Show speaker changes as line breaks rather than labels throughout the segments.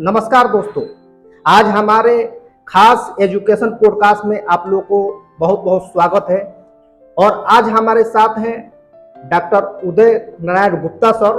नमस्कार दोस्तों, आज हमारे खास एजुकेशन पॉडकास्ट में आप लोगों को बहुत बहुत स्वागत है। और आज हमारे साथ हैं डॉक्टर उदय नारायण गुप्ता सर,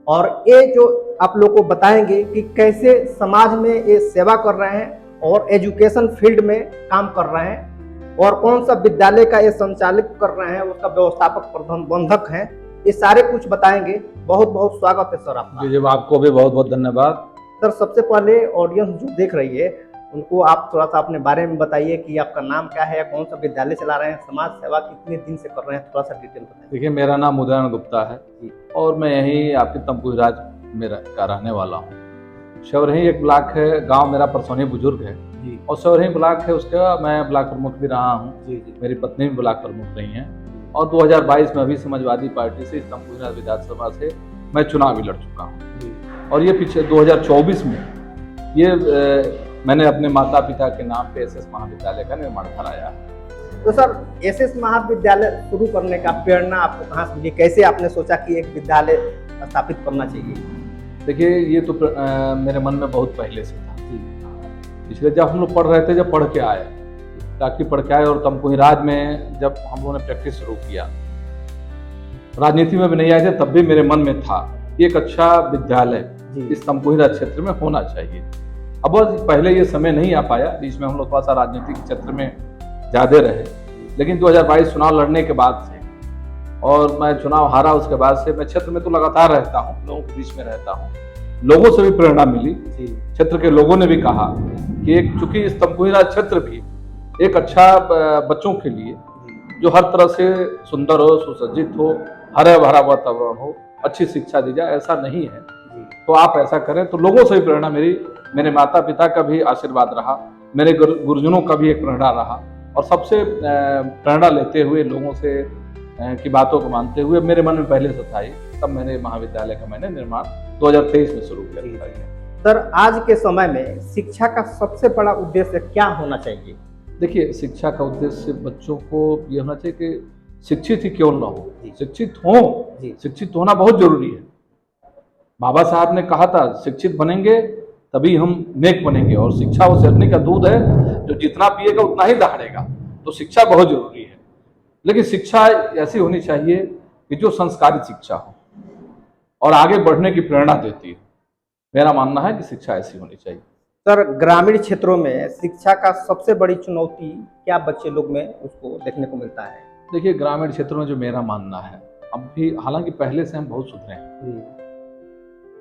और ये जो आप लोगों को बताएंगे कि कैसे समाज में ये सेवा कर रहे हैं और एजुकेशन फील्ड में काम कर रहे हैं, और कौन सा विद्यालय का ये संचालित कर रहे हैं, उसका व्यवस्थापक प्रबंधक हैं। ये सारे कुछ बताएंगे। बहुत बहुत स्वागत है सर आपका।
जी, आपको भी बहुत बहुत धन्यवाद।
सर, सबसे पहले ऑडियंस जो देख रही है उनको आप थोड़ा सा अपने बारे में बताइए कि आपका नाम क्या है, कौन सा विद्यालय चला रहे हैं, समाज सेवा कितने दिन से कर रहे हैं, थोड़ा सा डिटेल बताइए।
देखिए, मेरा नाम उदय नारायण गुप्ता है और मैं यहीं आपके तमकुही राज में का रहने वाला हूँ। शौरही एक ब्लॉक है, गांव मेरा परसौनी बुजुर्ग है जी, और शौरही ब्लॉक है, उसका मैं ब्लॉक प्रमुख भी रहा हूँ जी। मेरी पत्नी भी ब्लॉक प्रमुख रही हैं, और 2022 में अभी समाजवादी पार्टी से तमकुही राज विधानसभा से मैं चुनाव भी लड़ चुका हूँ। और ये पीछे 2024 में ये मैंने अपने माता पिता के नाम पे एसएस महाविद्यालय का निर्माण कराया है।
तो सर, एसएस महाविद्यालय शुरू करने का प्रेरणा आपको कहाँ से मिली? कैसे आपने सोचा कि एक विद्यालय स्थापित करना चाहिए?
देखिए, ये तो मेरे मन में बहुत पहले से था। इसलिए जब हम लोग पढ़ रहे थे, जब पढ़ के आए, ताकि पढ़ के आए, और तमकुही राज में जब हम लोगों ने प्रैक्टिस शुरू किया, राजनीति में भी नहीं आए थे, तब भी मेरे मन में था एक अच्छा विद्यालय इस तमकुही राज क्षेत्र में होना चाहिए। अब पहले ये समय नहीं आ पाया, बीच में हम लोग थोड़ा सा राजनीतिक क्षेत्र में ज्यादा रहे, लेकिन 2022 चुनाव लड़ने के बाद से, और मैं चुनाव हारा उसके बाद से मैं क्षेत्र में तो लगातार रहता हूँ, लोगों के बीच में रहता हूँ, लोगों से भी प्रेरणा मिली। क्षेत्र के लोगों ने भी कहा कि चूंकि इस तमकुही राज क्षेत्र भी एक अच्छा बच्चों के लिए जो हर तरह से सुंदर हो, सुसज्जित हो, हरा भरा वातावरण हो, अच्छी शिक्षा दी जाए, ऐसा नहीं है, तो आप ऐसा करें। तो लोगों से भी प्रेरणा मेरे माता पिता का भी आशीर्वाद रहा, मेरे गुरुजनों का भी एक प्रेरणा रहा, और सबसे प्रेरणा लेते हुए, लोगों से की बातों को मानते हुए, मेरे मन में पहले से था ये, तब मैंने महाविद्यालय का निर्माण 2023 में शुरू किया।
सर, आज के समय में शिक्षा का सबसे बड़ा उद्देश्य क्या होना चाहिए?
देखिए, शिक्षा का उद्देश्य बच्चों को ये होना चाहिए कि शिक्षित ही क्यों ना हो, शिक्षित हो। शिक्षित होना बहुत जरूरी है। बाबा साहब ने कहा था, शिक्षित बनेंगे तभी हम नेक बनेंगे, और शिक्षा वो शेरनी का दूध है जो जितना पिएगा उतना ही दहाड़ेगा। तो शिक्षा बहुत जरूरी है, लेकिन शिक्षा ऐसी होनी चाहिए कि जो संस्कारित शिक्षा हो और आगे बढ़ने की प्रेरणा देती है। मेरा मानना है कि शिक्षा ऐसी होनी चाहिए।
सर, ग्रामीण क्षेत्रों में शिक्षा का सबसे बड़ी चुनौती क्या बच्चे लोग में उसको देखने को मिलता है?
देखिए, ग्रामीण क्षेत्रों में जो मेरा मानना है, अब भी हालांकि पहले से हम बहुत सुधरे हैं।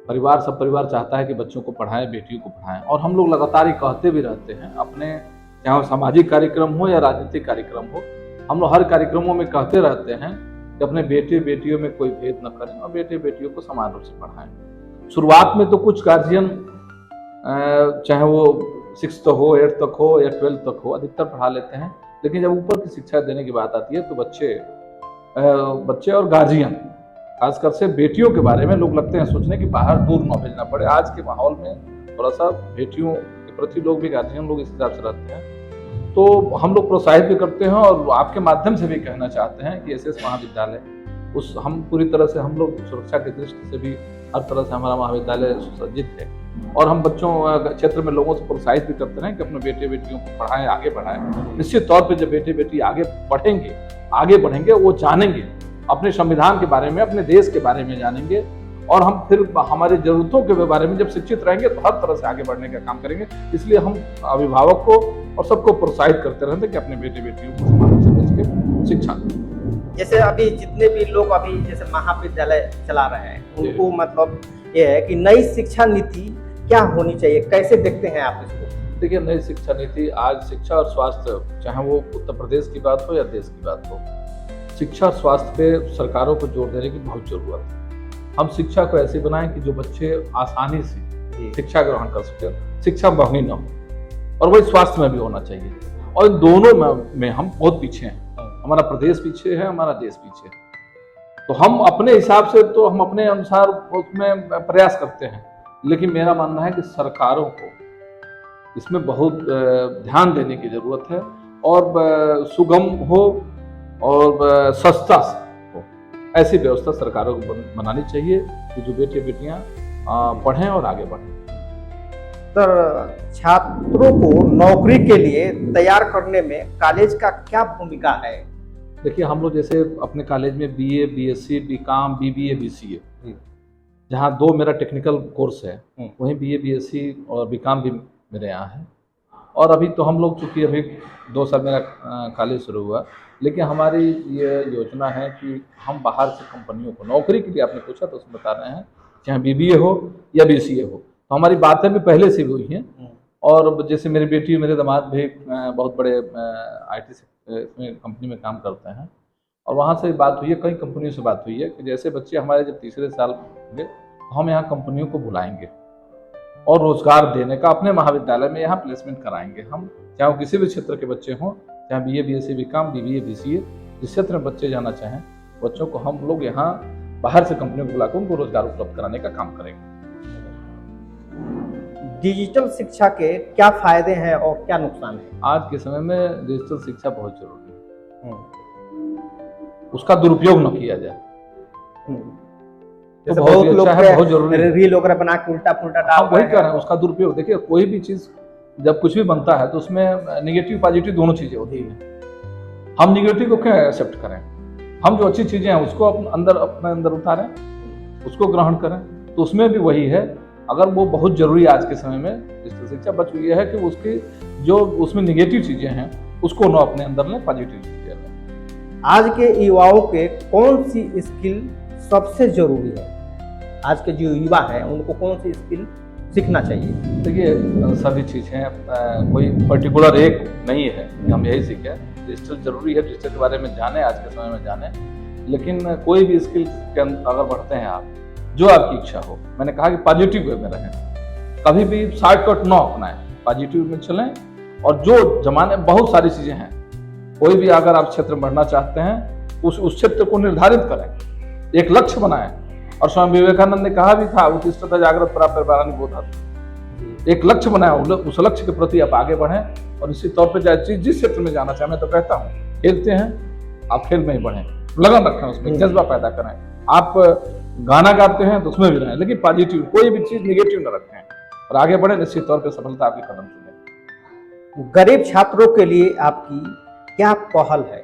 सब परिवार चाहता है कि बच्चों को पढ़ाएं, बेटियों को पढ़ाएं, और हम लोग लगातार ही कहते भी रहते हैं, अपने चाहे सामाजिक कार्यक्रम हो या राजनीतिक कार्यक्रम हो, हम लोग हर कार्यक्रमों में कहते रहते हैं कि अपने बेटे बेटियों में कोई भेद न करें और बेटे बेटियों को समान रूप से पढ़ाएं। शुरुआत में तो कुछ गार्जियन, चाहे वो 6 तक हो, 8 तक हो या 12 तक हो, अधिकतर पढ़ा लेते हैं, लेकिन जब ऊपर की शिक्षा देने की बात आती है तो बच्चे और गार्जियन, खासकर से बेटियों के बारे में लोग लगते हैं सोचने कि बाहर दूर न भेजना पड़े। आज के माहौल में थोड़ा सा बेटियों के प्रति लोग भी, गार्जियन लोग इस हिसाब से रहते हैं, तो हम लोग प्रोत्साहित भी करते हैं, और आपके माध्यम से भी कहना चाहते हैं कि एसएस महाविद्यालय हम पूरी तरह से, हम लोग सुरक्षा की दृष्टि से भी हर तरह से हमारा महाविद्यालय सुसज्जित है, और हम बच्चों क्षेत्र में लोगों से प्रोत्साहित भी करते हैं कि अपने बेटे बेटियों को पढ़ाएं, आगे बढ़ाएं। निश्चित तौर पे जब बेटे बेटी आगे बढ़ेंगे, वो जानेंगे अपने संविधान के बारे में, अपने देश के बारे में जानेंगे, और हम फिर हमारी जरूरतों के बारे में जब शिक्षित रहेंगे तो हर तरह से आगे बढ़ने का काम करेंगे। इसलिए हम अभिभावक को और सबको प्रोत्साहित करते रहते हैं कि अपने बेटे बेटियों को समान समझ के शिक्षा।
जैसे अभी जितने भी लोग अभी जैसे महाविद्यालय चला रहे हैं, उनको मतलब ये है कि नई शिक्षा नीति क्या होनी चाहिए, कैसे देखते हैं आप इसको?
देखिए, नई शिक्षा नीति, आज शिक्षा और स्वास्थ्य, चाहे वो उत्तर प्रदेश की बात हो या देश की बात हो, शिक्षा और स्वास्थ्य पे सरकारों को जोर देने की बहुत जरूरत है। हम शिक्षा को ऐसे बनाएं कि जो बच्चे आसानी से शिक्षा ग्रहण कर सके, शिक्षा महंगी न हो, और वही स्वास्थ्य में भी होना चाहिए। और इन दोनों में हम बहुत पीछे हैं, हमारा प्रदेश पीछे है, हमारा देश पीछे है। तो हम अपने हिसाब से, तो हम अपने अनुसार उसमें प्रयास करते हैं, लेकिन मेरा मानना है कि सरकारों को इसमें बहुत ध्यान देने की जरूरत है, और सुगम हो और सस्ता हो, ऐसी व्यवस्था सरकारों को बनानी चाहिए कि जो बेटे बेटियां पढ़ें और आगे बढ़ें।
छात्रों को नौकरी के लिए तैयार करने में कॉलेज का क्या भूमिका है?
देखिए, हम लोग जैसे अपने कॉलेज में BA, BSc, BCom, BBA, BCA, जहाँ 2 मेरा टेक्निकल कोर्स है, वहीं बीए, बीएससी और बीकॉम भी मेरे यहाँ है। और अभी तो हम लोग, चूँकि अभी 2 साल मेरा कॉलेज शुरू हुआ, लेकिन हमारी ये योजना है कि हम बाहर से कंपनियों को नौकरी के लिए, आपने पूछा तो उसमें बता रहे हैं, चाहे बीबीए हो या बीसीए हो, तो हमारी बातें भी पहले से हुई हैं। और जैसे मेरी बेटी, मेरे दामाद भी बहुत बड़े आईटी में कंपनी में काम करते हैं, और वहाँ से बात हुई है, कई कंपनियों से बात हुई है कि जैसे बच्चे हमारे जब तीसरे साल होंगे तो हम यहाँ कंपनियों को बुलाएंगे और रोजगार देने का अपने महाविद्यालय में यहाँ प्लेसमेंट कराएंगे हम, चाहे वो किसी भी क्षेत्र के बच्चे हों, चाहे BA, BSc, BCom, BBA, BCA, जिस क्षेत्र में बच्चे जाना चाहें, बच्चों को हम लोग यहाँ बाहर से कंपनियों को बुलाकर उनको रोजगार उपलब्ध कराने का काम करेंगे।
डिजिटल शिक्षा के क्या फायदे हैं और क्या नुकसान है?
आज के समय में डिजिटल शिक्षा बहुत जरूरी है, उसका दुरुपयोग न किया जाए।
जैसे
बहुत
बहुत लोग
बहुत जरूरी है।
रील वगैरह बना के उल्टा पुल्टा डाल
वही कर रहे हैं, उसका दुरुपयोग। देखिए, कोई भी चीज जब कुछ भी बनता है तो उसमें नेगेटिव पॉजिटिव दोनों चीजें होती हैं। हम नेगेटिव को क्यों एक्सेप्ट करें? हम जो अच्छी चीजें हैं उसको अपने अंदर उतारें, उसको ग्रहण करें। तो उसमें भी वही है, अगर वो बहुत जरूरी है आज के समय में डिजिटल शिक्षा, बच हुई है कि उसकी जो उसमें नेगेटिव चीजें हैं उसको न अपने अंदर लें, पॉजिटिव चीजें लें।
आज के युवाओं के कौन सी स्किल सबसे जरूरी है? आज के जो युवा हैं उनको कौन सी स्किल सीखना चाहिए?
देखिए, सभी चीज़ें, कोई पर्टिकुलर एक नहीं है कि हम यही सीखें। डिजिटल जरूरी है, डिजिटल के बारे में जाने, आज के समय में जाने, लेकिन कोई भी स्किल के अगर बढ़ते हैं आप, जो आपकी इच्छा हो, मैंने कहा कि पॉजिटिव वे में रहें, कभी भी शॉर्टकट न अपनाएं, पॉजिटिव में चलें। और जो जमाने बहुत सारी चीज़ें हैं, कोई भी अगर आप क्षेत्र में बढ़ना चाहते हैं, उस क्षेत्र को निर्धारित करें, एक लक्ष्य बनाएं। और स्वामी विवेकानंद ने कहा भी था, उत्तिष्ठत जागृत परानि बोधत। एक लक्ष्य बनाया, उस लक्ष्य के प्रति आप आगे बढ़ें। और इसी तौर पे चाहे जिस क्षेत्र में जाना चाहे, मैं तो कहता हूँ खेलते हैं, आप खेल में ही बढ़ें, लगन रखें, उसमें जज्बा पैदा करें। आप गाना गाते हैं तो उसमें भी रहें, लेकिन पॉजिटिव, कोई भी चीज निगेटिव न रखें और आगे बढ़े। निश्चित तौर पर सफलता आपके कदम चुने।
गरीब छात्रों के लिए आपकी क्या पहल है,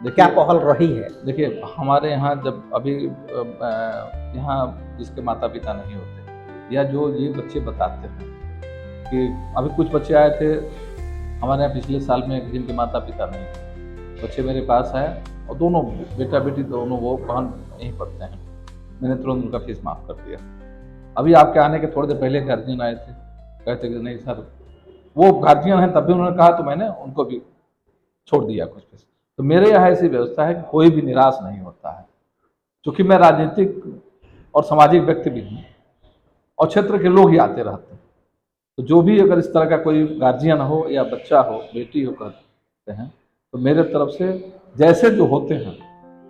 क्या पहल रही है?
देखिए, हमारे यहाँ जब अभी यहाँ जिसके माता पिता नहीं होते, या जो ये बच्चे बताते हैं कि अभी कुछ बच्चे आए थे हमारे यहाँ पिछले साल में, जिनके माता पिता नहीं थे, बच्चे मेरे पास आए और दोनों बेटा बेटी दोनों वो बहन यहीं पढ़ते हैं। मैंने तुरंत उनका फीस माफ़ कर दिया। अभी आपके आने के थोड़ी देर पहले गार्जियन आए थे, कहते कि नहीं सर, वो गार्जियन हैं तब भी उन्होंने कहा, तो मैंने उनको भी छोड़ दिया कुछ फीस। तो मेरे यहाँ ऐसी व्यवस्था है कि कोई भी निराश नहीं होता है, क्योंकि मैं राजनीतिक और सामाजिक व्यक्ति भी हूँ और क्षेत्र के लोग ही आते रहते हैं। तो जो भी अगर इस तरह का कोई गार्जियन हो या बच्चा हो, बेटी हो कहते हैं, तो मेरे तरफ से जैसे जो होते हैं,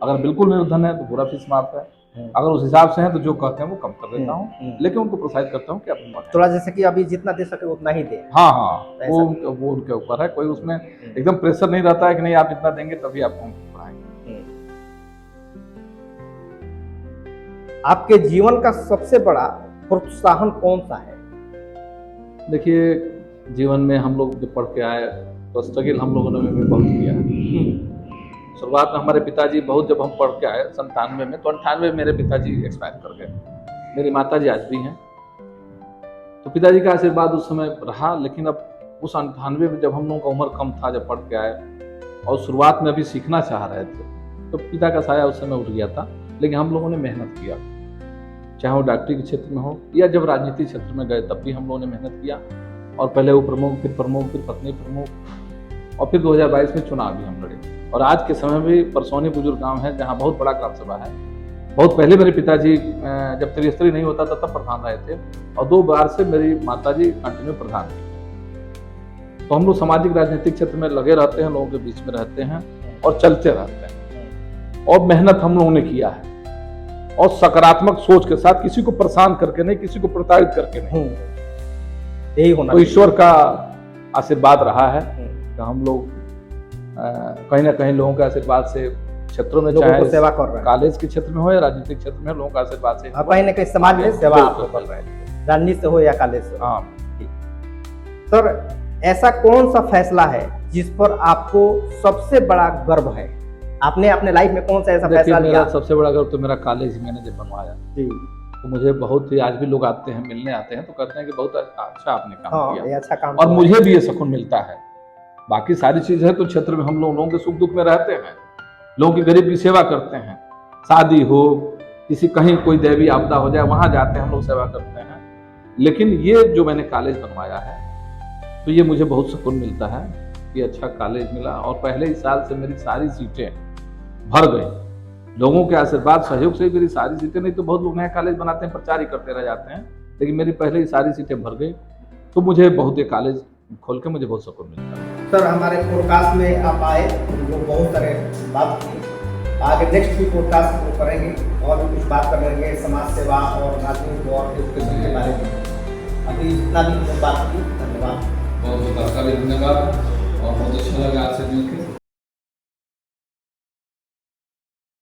अगर बिल्कुल निर्धन है तो पूरा फीस माफ है, अगर उस हिसाब से हैं तो जो कहते हैं वो कम कर देता हूँ, लेकिन उनको प्रोत्साहित करता हूँ कि आप
थोड़ा, जैसे कि अभी जितना दे सके उतना ही दे।
हाँ, वो उनके ऊपर है, कोई उसमें एकदम प्रेशर नहीं रहता है कि नहीं आप इतना देंगे तभी आपको पढ़ाएंगे।
आपके जीवन का सबसे बड़ा प्रोत्साहन कौन सा है?
देखिए, जीवन में हम लोग जब पढ़ के आए तो स्ट्रगल हम लोगों ने भी बहुत किया है। शुरुआत में हमारे पिताजी बहुत, जब हम पढ़ के आए 97 में, तो 98 मेरे पिताजी एक्सपायर कर गए। मेरी माताजी आज भी हैं, तो पिताजी का आशीर्वाद उस समय रहा। लेकिन अब उस 98 में जब हम लोगों का उम्र कम था, जब पढ़ के आए और शुरुआत में अभी सीखना चाह रहे थे, तो पिता का साया उस समय उठ गया था। लेकिन हम लोगों ने मेहनत किया, चाहे वो डॉक्टरी के क्षेत्र में हो या जब राजनीतिक क्षेत्र में गए तब भी हम लोगों ने मेहनत किया। और पहले वो प्रमुख, फिर पत्नी प्रमुख, और फिर 2022 में चुनाव भी हम लड़े। और आज के समय भी परसौनी बुजुर्ग गांव है जहां बहुत बड़ा ग्राम सभा है। बहुत पहले मेरे पिताजी जब त्रिस्तरीय नहीं होता था तब प्रधान रहे थे, और 2 बार से मेरी माताजी कंटिन्यू प्रधान थी। तो हम लोग सामाजिक राजनीतिक क्षेत्र में लगे रहते हैं, लोगों के बीच में रहते हैं और चलते रहते हैं। और मेहनत हम लोगों ने किया है, और सकारात्मक सोच के साथ, किसी को परेशान करके नहीं, किसी को प्रताड़ित करके नहीं।
यही होना।
तो ईश्वर का आशीर्वाद रहा है कि हम लोग कहीं ना कहीं लोगों के आशीर्वाद से क्षेत्रों में, चाहे
सेवा कर रहे हैं,
कॉलेज के क्षेत्र में हो या राजनीतिक क्षेत्र में, लोगों का आशीर्वाद से
कहीं ना कहीं समाज में सेवा आप कर रहे हैं, राजनीति से हो या कॉलेज से।
हाँ।
सर, ऐसा कौन सा फैसला है जिस पर आपको सबसे बड़ा गर्व है? आपने अपने लाइफ में कौन सा ऐसा
देखिए,
फैसला
मेरा
लिया?
सबसे बड़ा गर्व तो मेरा कॉलेज मैंने जब बनवाया,
जी।
तो मुझे बहुत ही, आज भी लोग आते हैं मिलने आते हैं तो कहते हैं कि बहुत अच्छा आपने काम
हाँ,
किया,
ये अच्छा काम
और
हुआ है।
मुझे भी ये सुकून मिलता है। बाकी सारी चीज़ है तो क्षेत्र में हम लोगों के सुख दुख में रहते हैं, लोगों की गरीब की सेवा करते हैं, शादी हो, किसी कहीं कोई दैवी आपदा हो जाए वहां जाते हैं हम लोग, सेवा करते हैं। लेकिन ये जो मैंने कॉलेज बनवाया है तो ये मुझे बहुत सुकून मिलता है कि अच्छा कॉलेज मिला, और पहले ही साल से मेरी सारी सीटें भर गई। लोगों के आशीर्वाद सहयोग से ही मेरी सारी सीटें, नहीं तो बहुत लोग नया कॉलेज बनाते हैं, प्रचार ही करते रह जाते हैं, लेकिन मेरी पहले ही सारी सीटें भर गई। तो मुझे बहुत, ये कॉलेज खोल के मुझे बहुत सुकून मिलता है।
सर, हमारे पॉडकास्ट में आप आए तो बहुत सारे बात की, आगे नेक्स्ट भी पॉडकास्ट वो करेंगे और भी कुछ बात करेंगे समाज सेवा और राजनीति और एजुकेशन के बारे में। अभी इतना भी बात की, धन्यवाद।
बहुत बहुत आपका भी धन्यवाद और